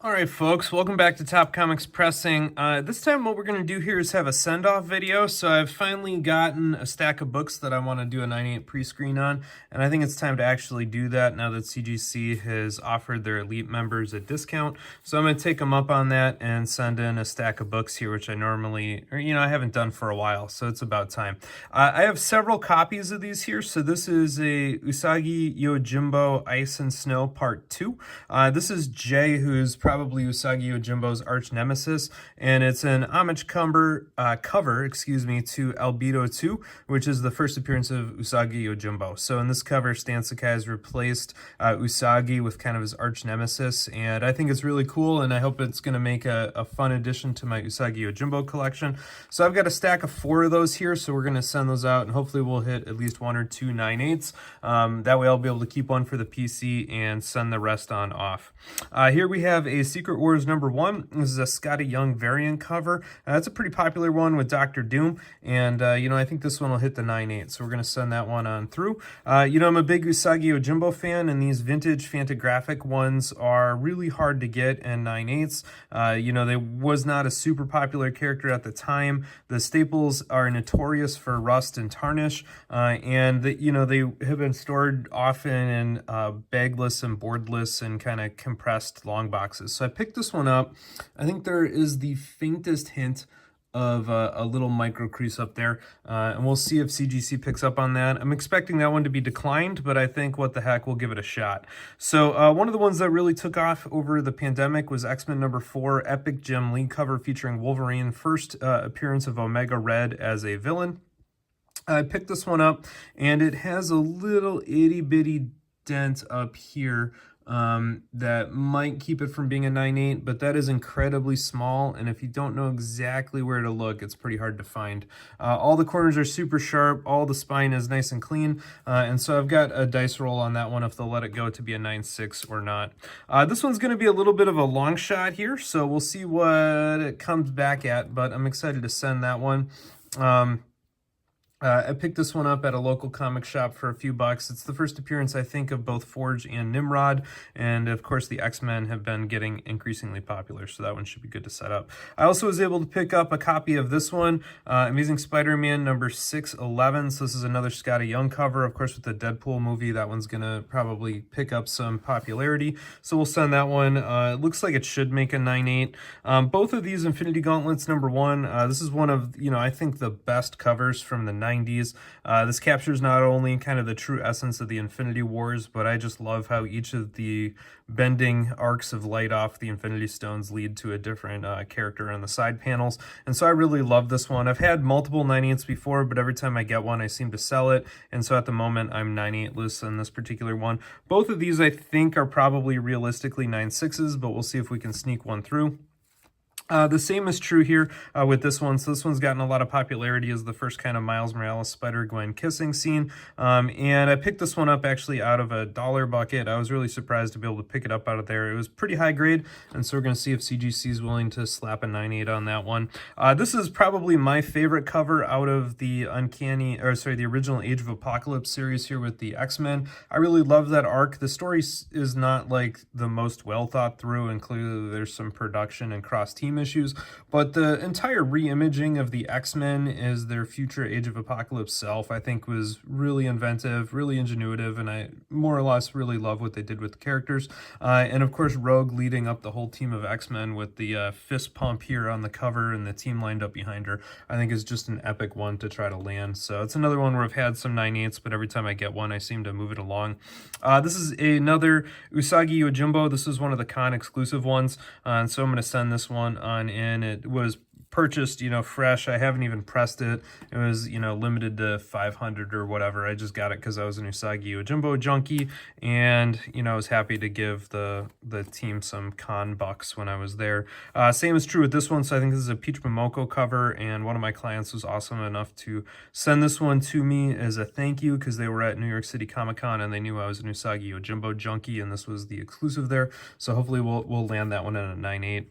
All right, folks, welcome back to Top Comics Pressing. This time what we're going to do here is have a send-off video. So I've finally gotten a stack of books that I want to do a 9/8 pre-screen on, and I think it's time to actually do that now that CGC has offered their elite members a discount. So I'm going to take them up on that and send in a stack of books here, which I normally, I haven't done for a while, so it's about time. I have several copies of these here. So this is a Usagi Yojimbo Ice and Snow Part 2. This is Jay, who's probably Usagi Yojimbo's arch nemesis, and it's an homage cover, to Albedo 2, which is the first appearance of Usagi Yojimbo. So in this cover, Stan Sakai has replaced Usagi with kind of his arch nemesis, and I think it's really cool, and I hope it's going to make a fun addition to my Usagi Yojimbo collection. So I've got a stack of 4 of those here, so we're going to send those out, and hopefully we'll hit at least 1 or 2 9/8. That way I'll be able to keep one for the PC and send the rest on off. Here we have a Secret Wars #1. This is a Scotty Young variant cover. That's a pretty popular one with Doctor Doom, and I think this one will hit the 9/8, so we're going to send that one on through. I'm a big Usagi Yojimbo fan, and these vintage Fantagraphic ones are really hard to get in 9/8. They was not a super popular character at the time. The staples are notorious for rust and tarnish, and they have been stored often in bagless and boardless and kind of compressed long boxes. So I picked this one up. I think there is the faintest hint of a little micro crease up there, and we'll see if CGC picks up on that. I'm expecting that one to be declined, but I think what the heck, we'll give it a shot. So one of the ones that really took off over the pandemic was X-Men #4 Epic Gem lead cover featuring Wolverine, first appearance of Omega Red as a villain. I picked this one up, and it has a little itty-bitty dent up here that might keep it from being a 9/8, but that is incredibly small, and if you don't know exactly where to look, it's pretty hard to find. All the corners are super sharp, all the spine is nice and clean, and so I've got a dice roll on that one if they'll let it go to be a 9/6 or not. This one's going to be a little bit of a long shot here, so we'll see what it comes back at, but I'm excited to send that one. I picked this one up at a local comic shop for a few bucks. It's the first appearance, I think, of both Forge and Nimrod, and of course the X-Men have been getting increasingly popular, so that one should be good to set up. I also was able to pick up a copy of this one, Amazing Spider-Man #611. So this is another Scotty Young cover. Of course, with the Deadpool movie, that one's going to probably pick up some popularity, so we'll send that one. It looks like it should make a 9/8. Both of these Infinity Gauntlets #1, this is one of, I think the best covers from the 90s. This captures not only kind of the true essence of the Infinity Wars, but I just love how each of the bending arcs of light off the Infinity Stones lead to a different character on the side panels. And so I really love this one. I've had multiple 9/8s before, but every time I get one, I seem to sell it. And so at the moment, I'm 9/8-less on this particular one. Both of these, I think, are probably realistically 9/6s, but we'll see if we can sneak one through. The same is true here with this one. So this one's gotten a lot of popularity as the first kind of Miles Morales Spider-Gwen kissing scene. And I picked this one up actually out of a dollar bucket. I was really surprised to be able to pick it up out of there. It was pretty high grade, and so we're going to see if CGC is willing to slap a 9/8 on that one. This is probably my favorite cover out of the the original Age of Apocalypse series here with the X-Men. I really love that arc. The story is not like the most well thought through, and clearly there's some production and cross-team issues, but the entire re-imaging of the X-Men as their future Age of Apocalypse self, I think, was really inventive, really ingenuitive, and I more or less really love what they did with the characters. And of course, Rogue leading up the whole team of X-Men with the fist pump here on the cover and the team lined up behind her, I think is just an epic one to try to land. So it's another one where I've had some 9/8s, but every time I get one, I seem to move it along. This is another Usagi Yojimbo. This is one of the con exclusive ones, and so I'm going to send this one on in. It was purchased, fresh. I haven't even pressed it. It was, limited to 500 or whatever. I just got it because I was an Usagi Yojimbo junkie, and, I was happy to give the team some con bucks when I was there. Same is true with this one. So I think this is a Peach Momoko cover, and one of my clients was awesome enough to send this one to me as a thank you because they were at New York City Comic Con and they knew I was an Usagi Yojimbo junkie, and this was the exclusive there. So hopefully we'll land that one at a 9/8.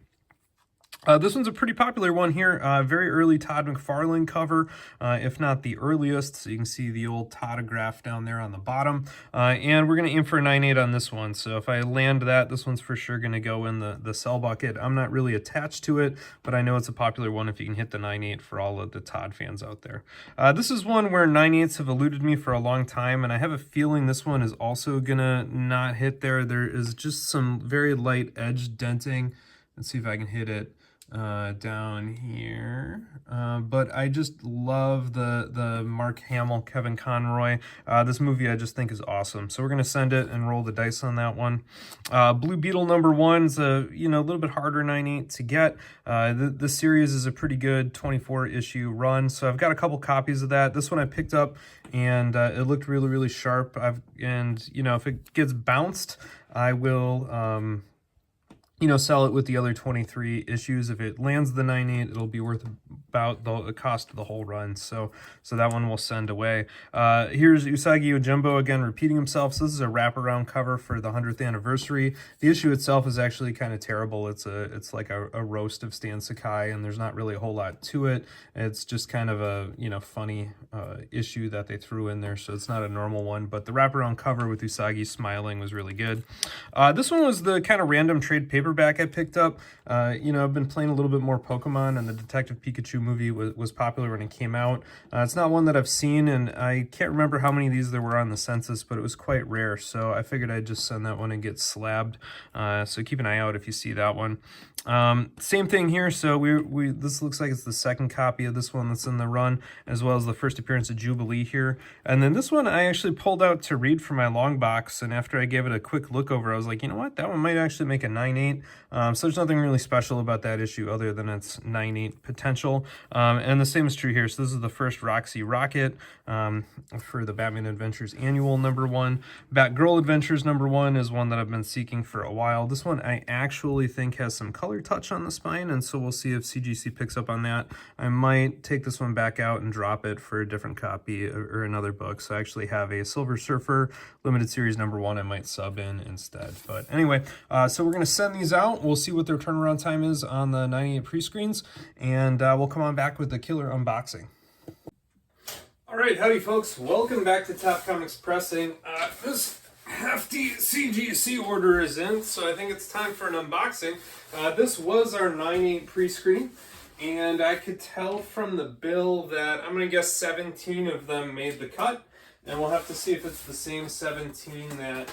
This one's a pretty popular one here. Very early Todd McFarlane cover, if not the earliest. So you can see the old Toddograph down there on the bottom. And we're going to aim for a 9.8 on this one. So if I land that, this one's for sure going to go in the sell bucket. I'm not really attached to it, but I know it's a popular one if you can hit the 9.8 for all of the Todd fans out there. This is one where 9.8s have eluded me for a long time, and I have a feeling this one is also going to not hit there. There is just some very light edge denting. Let's see if I can hit it down here, but I just love the Mark Hamill, Kevin Conroy. This movie I just think is awesome, so we're gonna send it and roll the dice on that one. Blue Beetle #1 is a little bit harder 9.8 to get. The series is a pretty good 24 issue run, so I've got a couple copies of that. This one I picked up and it looked really sharp. If it gets bounced, I will sell it with the other 23 issues. If it lands the 9.8, it'll be worth about the cost of the whole run. So that one we'll send away. Here's Usagi Yojimbo again repeating himself. So this is a wraparound cover for the 100th anniversary. The issue itself is actually kind of terrible. It's like a roast of Stan Sakai, and there's not really a whole lot to it. It's just kind of a funny issue that they threw in there, so it's not a normal one. But the wraparound cover with Usagi smiling was really good. This one was the kind of random trade paperback I picked up. I've been playing a little bit more Pokemon, and the Detective Pikachu movie was popular when it came out. It's not one that I've seen, and I can't remember how many of these there were on the census, but it was quite rare, so I figured I'd just send that one and get slabbed. So keep an eye out if you see that one. Same thing here. So this looks like it's the second copy of this one that's in the run, as well as the first appearance of Jubilee here. And then this one I actually pulled out to read for my long box, and after I gave it a quick look over, I was like, you know what, that one might actually make a 9.8. So there's nothing really special about that issue other than its 9.8 potential. And the same is true here. So this is the first Roxy Rocket for the Batman Adventures Annual #1. Batgirl Adventures #1 is one that I've been seeking for a while. This one I actually think has some color touch on the spine, and so we'll see if CGC picks up on that. I might take this one back out and drop it for a different copy or another book. So I actually have a Silver Surfer limited series #1 I might sub in instead. But anyway, so we're going to send these out. We'll see what their turnaround time is on the 98 pre-screens, and we'll come on back with the killer unboxing. All right, howdy folks. Welcome back to Top Comics Pressing. This hefty CGC order is in, so I think it's time for an unboxing. This was our 9.8 pre-screen, and I could tell from the bill that I'm going to guess 17 of them made the cut, and we'll have to see if it's the same 17 that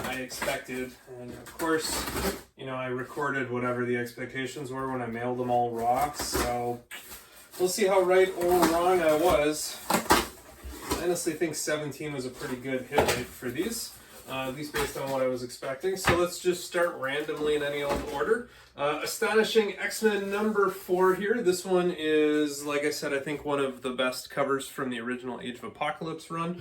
I expected. And of course, I recorded whatever the expectations were when I mailed them all raw, so we'll see how right or wrong I was. I honestly think 17 was a pretty good hit rate for these, at least based on what I was expecting. So let's just start randomly in any old order. Astonishing X-Men #4 here. This one is, like I said, I think one of the best covers from the original Age of Apocalypse run,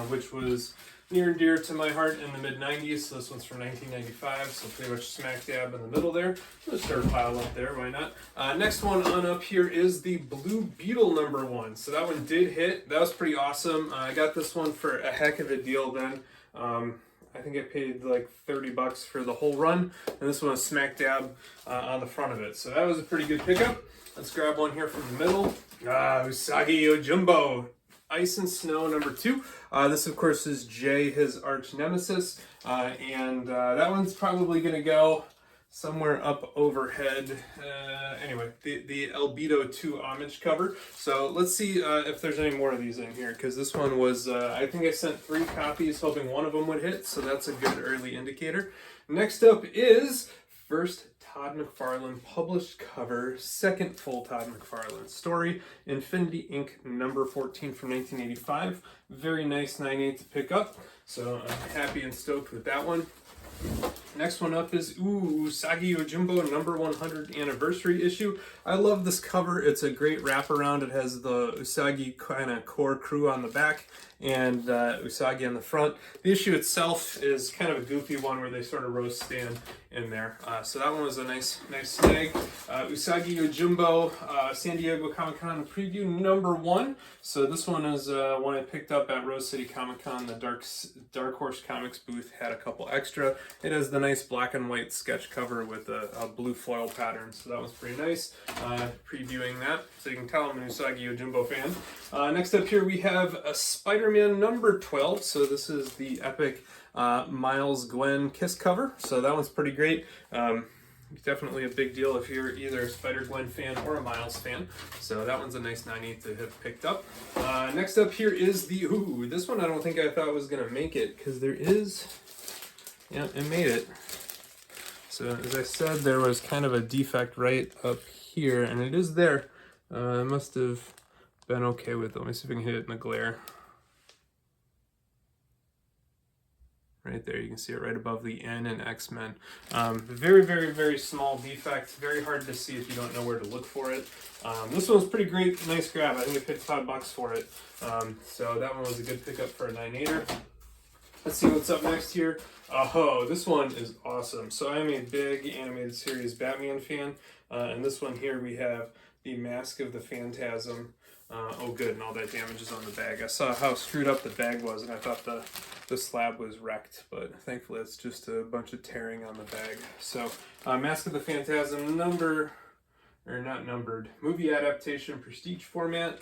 which was near and dear to my heart in the mid-90s. So this one's from 1995, so pretty much smack dab in the middle there. Let's start a pile up there, why not? Next one on up here is the Blue Beetle #1. So that one did hit. That was pretty awesome. I got this one for a heck of a deal then. I think I paid like $30 for the whole run, and this one was smack dab on the front of it. So that was a pretty good pickup. Let's grab one here from the middle. Usagi Yojimbo, Ice and Snow #2. This, of course, is Jay, his arch nemesis, and that one's probably going to go somewhere up overhead. Anyway, the Albedo 2 homage cover. So let's see if there's any more of these in here, because this one was, I think I sent 3 copies hoping one of them would hit, so that's a good early indicator. Next up is first Todd McFarlane published cover, second full Todd McFarlane story, Infinity Inc. #14 from 1985. Very nice 9.8 to pick up, so I'm happy and stoked with that one. Next one up is Usagi Yojimbo #100 anniversary issue. I love this cover. It's a great wraparound. It has the Usagi kind of core crew on the back and Usagi on the front. The issue itself is kind of a goofy one where they sort of roast Stan in there. So that one was a nice snag. Usagi Yojimbo, San Diego Comic-Con preview number 1. So this one is one I picked up at Rose City Comic-Con. The Dark Horse Comics booth had a couple extra. It has the nice black and white sketch cover with a blue foil pattern. So that was pretty nice. Previewing that, so you can tell I'm an Usagi Yojimbo fan. Next up here we have a Spider-Man number 12. So this is the epic Miles Gwen Kiss cover. So that one's pretty great. Definitely a big deal if you're either a Spider-Gwen fan or a Miles fan. So that one's a nice 98 to have picked up. Next up here is the, this one I don't think I thought was going to make it, because there is, yeah, it made it. So as I said, there was kind of a defect right up here, and it is there. I must have been okay with it. Let me see if I can hit it in the glare. Right there, you can see it right above the N in X-Men. Very, very, very small defect. Very hard to see if you don't know where to look for it. This one was pretty great. Nice grab. I think I paid $5 for it. So that one was a good pickup for a 9.8er. Let's see what's up next here. Oh, this one is awesome. So I'm a big animated series Batman fan. And this one here we have the Mask of the Phantasm. Oh good, and all that damage is on the bag. I saw how screwed up the bag was, and I thought the slab was wrecked, but thankfully it's just a bunch of tearing on the bag. So Mask of the Phantasm not numbered, movie adaptation, prestige format.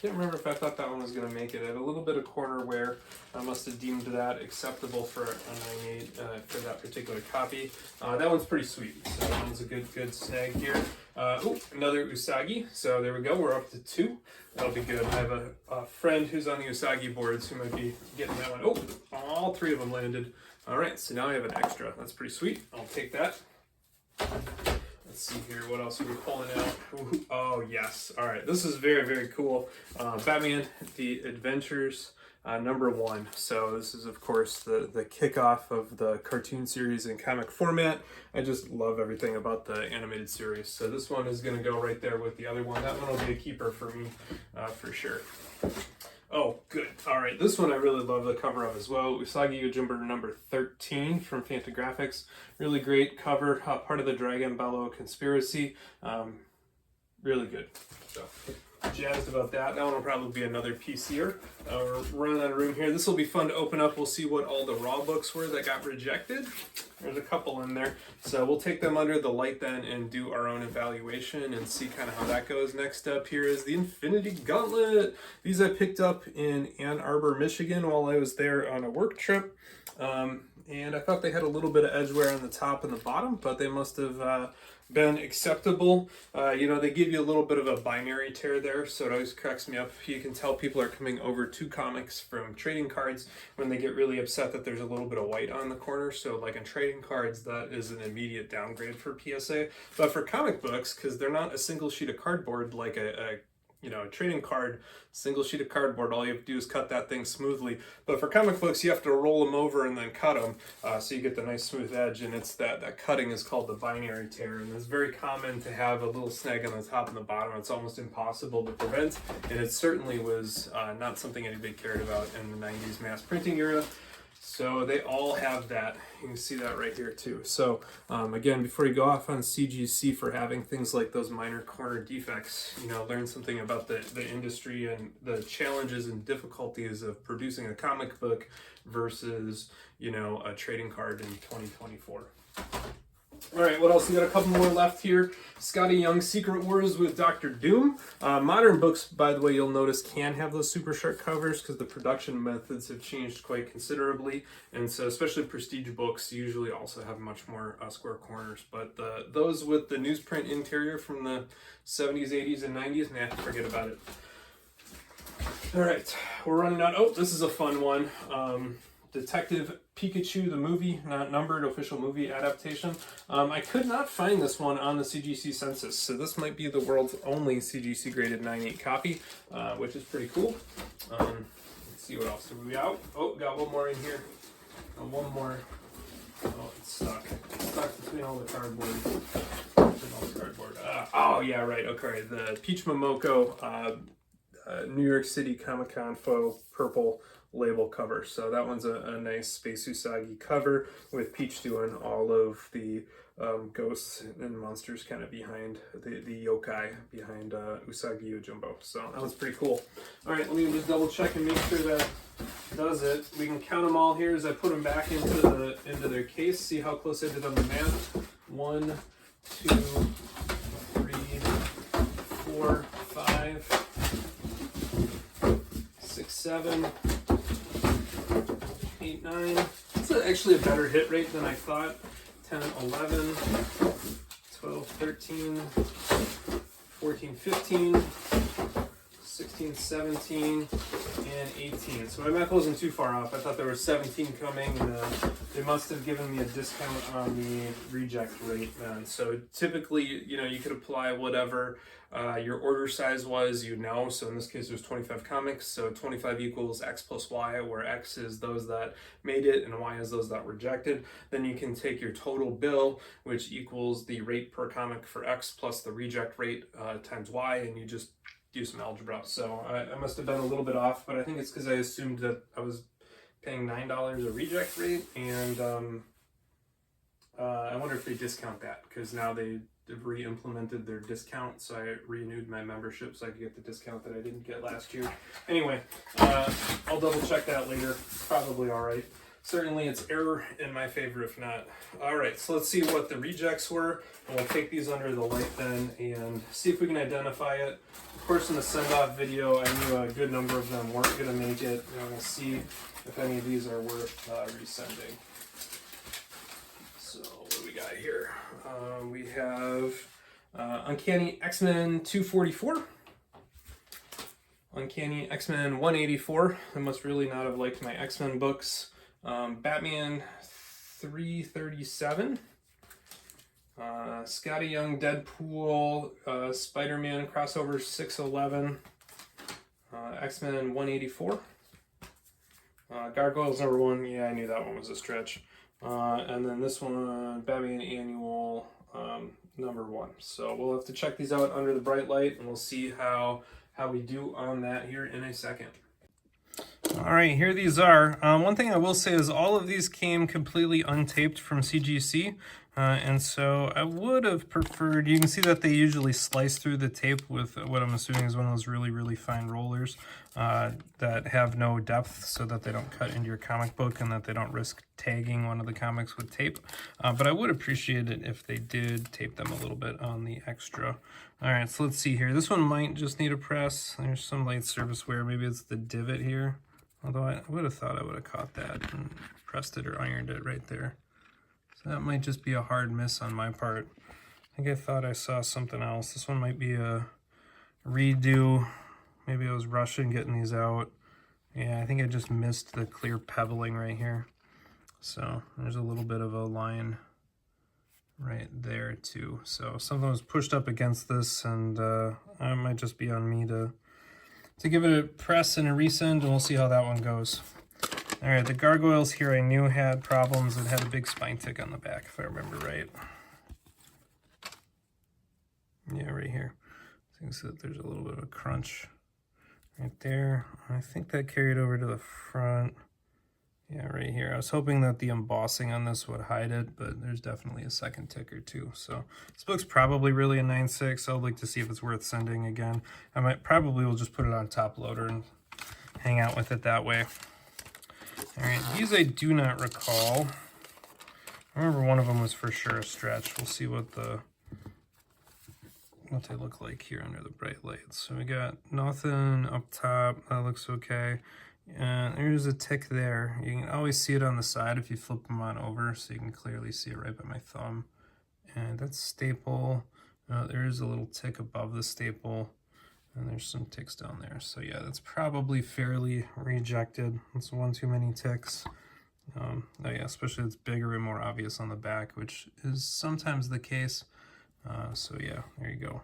Can't remember if I thought that one was going to make it. It had a little bit of corner wear. I must have deemed that acceptable for a 9.8 for that particular copy. That one's pretty sweet. So that one's a good snag here. Another Usagi. So there we go. We're up to 2. That'll be good. I have a friend who's on the Usagi boards who might be getting that one. Oh, all 3 of them landed. All right, so now I have an extra. That's pretty sweet. I'll take that. Let's see here, what else are we pulling out? Ooh, oh, yes. All right, this is very, very cool. Batman, The Adventures, number 1. So this is, of course, the kickoff of the cartoon series in comic format. I just love everything about the animated series. So this one is going to go right there with the other one. That one will be a keeper for me, for sure. Oh, good. All right, this one I really love the cover of as well. Usagi Yojimbo number 13 from Fantagraphics. Really great cover, part of the Dragon Bellow conspiracy. Really good. So jazzed about that. That one will probably be another PCer. We're running out of room here. This will be fun to open up. We'll see what all the raw books were that got rejected. There's a couple in there. So we'll take them under the light then and do our own evaluation and see kind of how that goes. Next up here is the Infinity Gauntlet. These I picked up in Ann Arbor, Michigan while I was there on a work trip. And I thought they had a little bit of edge wear on the top and the bottom, but they must have been acceptable. You know, they give you a little bit of a binary tear there, so it always cracks me up. You can tell people are coming over to comics from trading cards when they get really upset that there's a little bit of white on the corner. So like in trading cards, that is an immediate downgrade for PSA. But for comic books, because they're not a single sheet of cardboard like a trading card, single sheet of cardboard, all you have to do is cut that thing smoothly. But for comic books, you have to roll them over and then cut them, so you get the nice smooth edge, and it's that cutting is called the binary tear, and it's very common to have a little snag on the top and the bottom. It's almost impossible to prevent, and it certainly was not something anybody cared about in the 90s mass printing era. So they all have that. You can see that right here too. So again, before you go off on CGC for having things like those minor corner defects, learn something about the industry and the challenges and difficulties of producing a comic book versus, a trading card in 2024. All right, what else? We got a couple more left here. Scotty Young's Secret Wars with Dr. Doom. Modern books, by the way, you'll notice can have those super sharp covers because the production methods have changed quite considerably. And so especially prestige books usually also have much more square corners. But those with the newsprint interior from the 70s, 80s, and 90s, forget about it. All right, we're running out. Oh, this is a fun one. Detective Pikachu, the movie, not numbered, official movie adaptation. I could not find this one on the CGC census, so this might be the world's only CGC graded 9.8 copy, which is pretty cool. Let's see what else are we out. Oh, got one more in here. One more. Oh, it's stuck. It's stuck between all the cardboard. Oh yeah, right. Okay, the Peach Momoko New York City Comic Con foil purple label cover. So that one's a nice Space Usagi cover with Peach doing all of the ghosts and monsters kind of behind the yokai behind Usagi Yojimbo. So that was pretty cool. All right, let me just double check and make sure that does it. We can count them all here as I put them back into their case. See how close I did on the math. 1, 2, 3, 4, 5, 6, 7, 8, 9. It's actually a better hit rate than I thought. 10, 11, 12, 13, 14, 15, 16, 17, and 18. So my math wasn't too far off. I thought there were 17 coming, and they must have given me a discount on the reject rate then. So typically, you know, you could apply whatever your order size was, you know. So in this case, there's 25 comics. So 25 equals X plus Y, where X is those that made it and Y is those that rejected. Then you can take your total bill, which equals the rate per comic for X plus the reject rate times Y, and you just do some algebra. So I must have been a little bit off, but I think it's because I assumed that I was paying $9 a reject rate, and I wonder if they discount that, because now they've re-implemented their discount, so I renewed my membership so I could get the discount that I didn't get last year. Anyway, I'll double check that later. Probably all right. Certainly it's error in my favor if not. All right, so let's see what the rejects were, and we'll take these under the light then and see if we can identify it. Of course, in the send-off video, I knew a good number of them weren't going to make it, and we'll see if any of these are worth resending. So what do we got here? We have Uncanny X-Men 244. Uncanny X-Men 184. I must really not have liked my X-Men books. Batman 337. Scotty Young Deadpool, Spider-Man crossover 611. X-Men 184. Gargoyles #1. Yeah, I knew that one was a stretch. And then this one, Batman Annual #1. So we'll have to check these out under the bright light, and we'll see how we do on that here in a second. All right, here these are. One thing I will say is all of these came completely untaped from CGC, and so I would have preferred, you can see that they usually slice through the tape with what I'm assuming is one of those really, really fine rollers that have no depth so that they don't cut into your comic book and that they don't risk tagging one of the comics with tape. But I would appreciate it if they did tape them a little bit on the extra. All right, so let's see here. This one might just need a press. There's some light surface wear. Maybe it's the divot here. Although I would have thought I would have caught that and pressed it or ironed it right there. So that might just be a hard miss on my part. I think I thought I saw something else. This one might be a redo. Maybe I was rushing getting these out. Yeah, I think I just missed the clear pebbling right here. So there's a little bit of a line right there too. So something was pushed up against this, and it might just be on me to give it a press and a resend, and we'll see how that one goes. All right, the gargoyles here I knew had problems. It had a big spine tick on the back, if I remember right. Yeah, right here. I think so, there's a little bit of a crunch right there. I think that carried over to the front. Yeah, right here. I was hoping that the embossing on this would hide it, but there's definitely a second tick or two. So this book's probably really a 9.6. I'd like to see if it's worth sending again. I probably will just put it on top loader and hang out with it that way. All right, these I do not recall. I remember one of them was for sure a stretch. We'll see what they look like here under the bright lights. So we got nothing up top. That looks okay. And there's a tick there. You can always see it on the side if you flip them on over, so you can clearly see it right by my thumb. And that's staple. There is a little tick above the staple, and there's some ticks down there. So yeah, that's probably fairly rejected. That's one too many ticks. Oh yeah, especially it's bigger and more obvious on the back, which is sometimes the case. So yeah, there you go.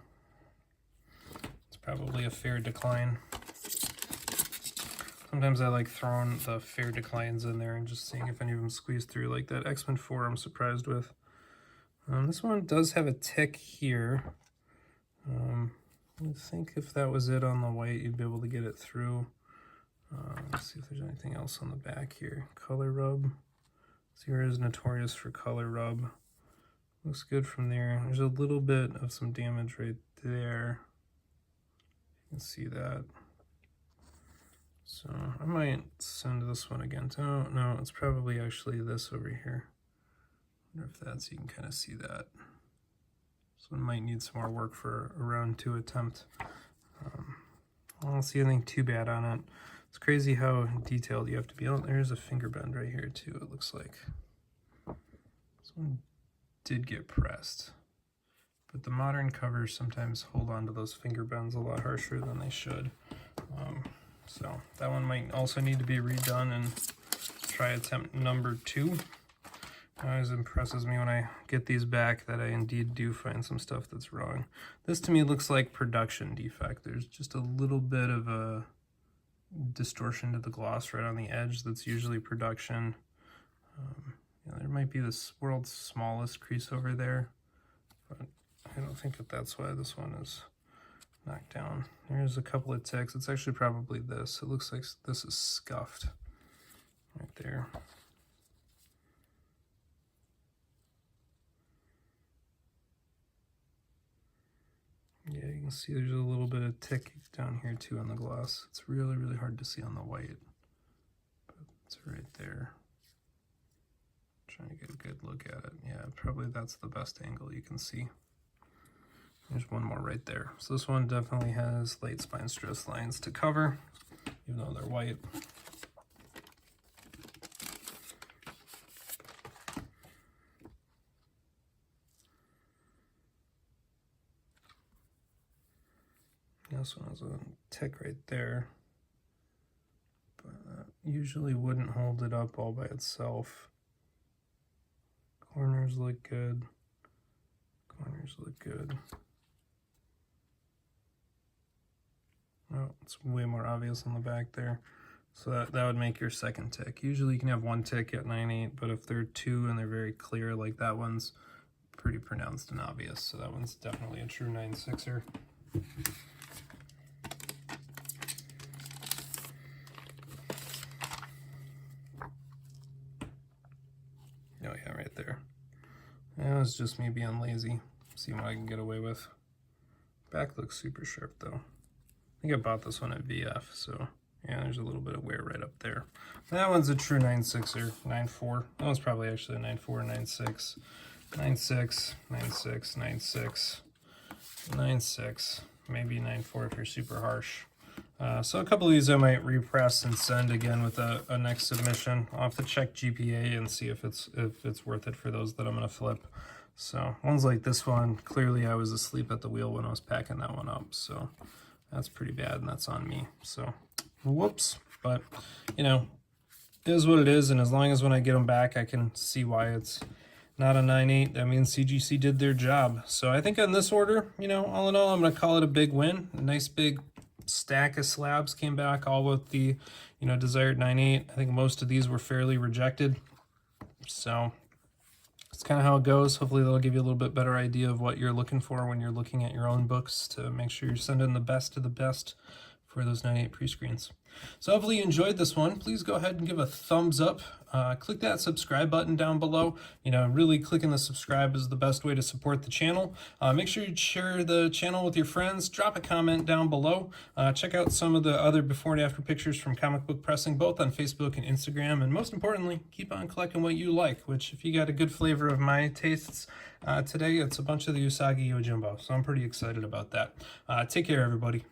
It's probably a fair decline. Sometimes I like throwing the fair declines in there and just seeing if any of them squeeze through, like that X-Men 4 I'm surprised with. This one does have a tick here. I think if that was it on the white, you'd be able to get it through. Let's see if there's anything else on the back here. Color rub. Zero is notorious for color rub. Looks good from there. There's a little bit of some damage right there. You can see that. So I might send this one again. Oh, no, it's probably actually this over here. I wonder if that's, you can kind of see that. This one might need some more work for a round 2 attempt. I don't see anything too bad on it. It's crazy how detailed you have to be. Oh, there's a finger bend right here too, it looks like. This one did get pressed. But the modern covers sometimes hold on to those finger bends a lot harsher than they should. So that one might also need to be redone and try attempt number 2. It always impresses me when I get these back that I indeed do find some stuff that's wrong. This to me looks like production defect. There's just a little bit of a distortion to the gloss right on the edge that's usually production. Yeah, there might be this world's smallest crease over there, but I don't think that that's why this one is knocked down. There's a couple of ticks. It's actually probably this. It looks like this is scuffed right there. Yeah, you can see there's a little bit of tick down here too on the gloss. It's really, really hard to see on the white, but it's right there. Trying to get a good look at it. Yeah, probably that's the best angle you can see. There's one more right there. So this one definitely has late spine stress lines to cover, even though they're white. This one has a tick right there, but that usually wouldn't hold it up all by itself. Corners look good. Corners look good. Oh, it's way more obvious on the back there. So that would make your second tick. Usually you can have one tick at 9/8, but if they're 2 and they're very clear, like that one's pretty pronounced and obvious. So that one's definitely a true 9/6er. Oh yeah, right there. That was just me being lazy. See what I can get away with. Back looks super sharp though. I think I bought this one at VF, so yeah, there's a little bit of wear right up there. That one's a true 9/6er, 9/4. That one's probably actually a 9/4, 9/6, 9/6, 9/6, 9/6, 9/6, maybe 9/4 if you're super harsh. So a couple of these I might repress and send again with a next submission. I'll have to check GPA and see if it's worth it for those that I'm gonna flip. So ones like this one, clearly I was asleep at the wheel when I was packing that one up, so that's pretty bad, and that's on me. So whoops, but you know, it is what it is, and as long as when I get them back I can see why it's not a 9/8, that means CGC did their job. So I think on this order, you know, all in all, I'm gonna call it a big win. A nice big stack of slabs came back, all with the, you know, desired 9/8. I think most of these were fairly rejected, so it's kind of how it goes. Hopefully that'll give you a little bit better idea of what you're looking for when you're looking at your own books, to make sure you're sending the best of the best for those 9/8 pre-screens. So hopefully you enjoyed this one. Please go ahead and give a thumbs up. Click that subscribe button down below. You know, really clicking the subscribe is the best way to support the channel. Make sure you share the channel with your friends. Drop a comment down below. Check out some of the other before and after pictures from Comic Book Pressing, both on Facebook and Instagram. And most importantly, keep on collecting what you like, which if you got a good flavor of my tastes today, it's a bunch of the Usagi Yojimbo. So I'm pretty excited about that. Take care, everybody.